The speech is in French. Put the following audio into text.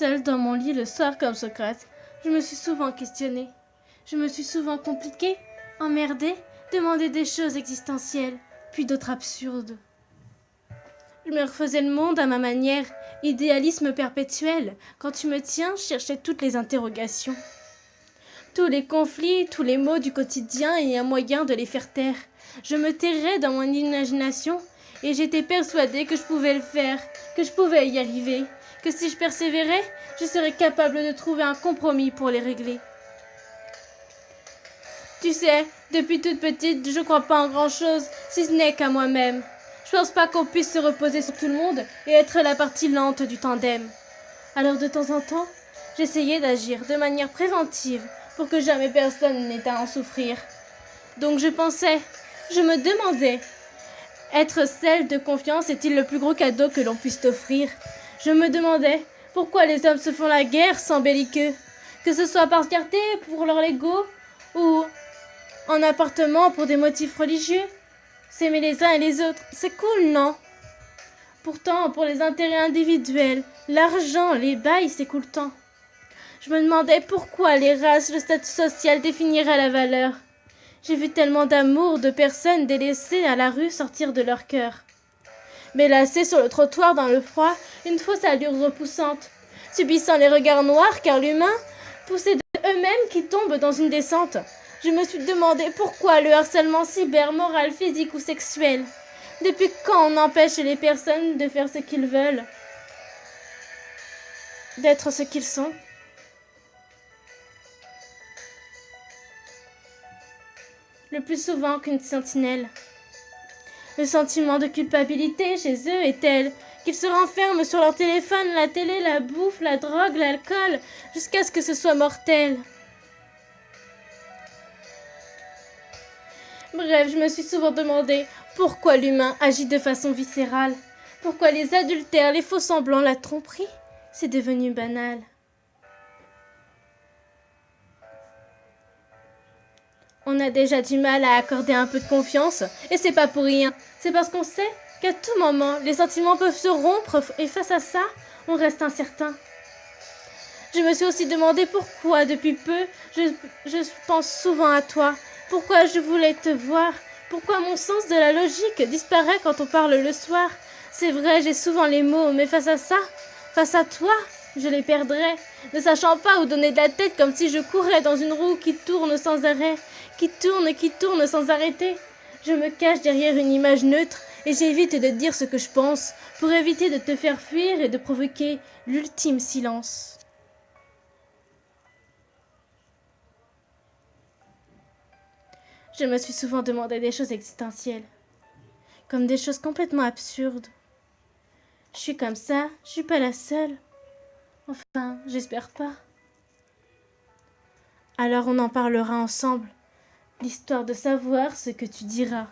Seule dans mon lit le soir comme Socrate, je me suis souvent questionnée. Je me suis souvent compliquée, emmerdée, demandé des choses existentielles, puis d'autres absurdes. Je me refaisais le monde à ma manière, idéalisme perpétuel. Quand tu me tiens, je cherchais toutes les interrogations. Tous les conflits, tous les maux du quotidien et un moyen de les faire taire. Je me tairais dans mon imagination et j'étais persuadée que je pouvais le faire, que je pouvais y arriver, que si je persévérais, je serais capable de trouver un compromis pour les régler. Tu sais, depuis toute petite, je crois pas en grand-chose, si ce n'est qu'à moi-même. Je pense pas qu'on puisse se reposer sur tout le monde et être la partie lente du tandem. Alors de temps en temps, j'essayais d'agir de manière préventive pour que jamais personne n'ait à en souffrir. Donc je me demandais, être celle de confiance est-il le plus gros cadeau que l'on puisse t'offrir? Je me demandais pourquoi les hommes se font la guerre sans belliqueux, que ce soit par fierté pour leur ego ou en appartement pour des motifs religieux. S'aimer les uns et les autres, c'est cool, non? Pourtant, pour les intérêts individuels, l'argent, les bails, c'est cool tant. Je me demandais pourquoi les races, le statut social définiraient la valeur. J'ai vu tellement d'amour, de personnes délaissées à la rue sortir de leur cœur. Mais lassées sur le trottoir dans le froid, une fausse allure repoussante, subissant les regards noirs car l'humain, poussé d'eux-mêmes qui tombent dans une descente. Je me suis demandé pourquoi le harcèlement cyber, moral, physique ou sexuel. Depuis quand on empêche les personnes de faire ce qu'ils veulent, d'être ce qu'ils sont? Le plus souvent qu'une sentinelle. Le sentiment de culpabilité chez eux est tel qu'ils se renferment sur leur téléphone, la télé, la bouffe, la drogue, l'alcool, jusqu'à ce que ce soit mortel. Bref, je me suis souvent demandé pourquoi l'humain agit de façon viscérale. Pourquoi les adultères, les faux-semblants, la tromperie, c'est devenu banal. On a déjà du mal à accorder un peu de confiance, et c'est pas pour rien. C'est parce qu'on sait qu'à tout moment, les sentiments peuvent se rompre, et face à ça, on reste incertain. Je me suis aussi demandé pourquoi, depuis peu, je pense souvent à toi. Pourquoi je voulais te voir? Pourquoi mon sens de la logique disparaît quand on parle le soir? C'est vrai, j'ai souvent les mots, mais face à ça, face à toi, je les perdrais, ne sachant pas où donner de la tête, comme si je courais dans une roue qui tourne sans arrêt, qui tourne sans arrêter. Je me cache derrière une image neutre et j'évite de dire ce que je pense pour éviter de te faire fuir et de provoquer l'ultime silence. Je me suis souvent demandé des choses existentielles, comme des choses complètement absurdes. Je suis comme ça, je suis pas la seule. Enfin, j'espère pas. Alors on en parlera ensemble, l'histoire de savoir ce que tu diras.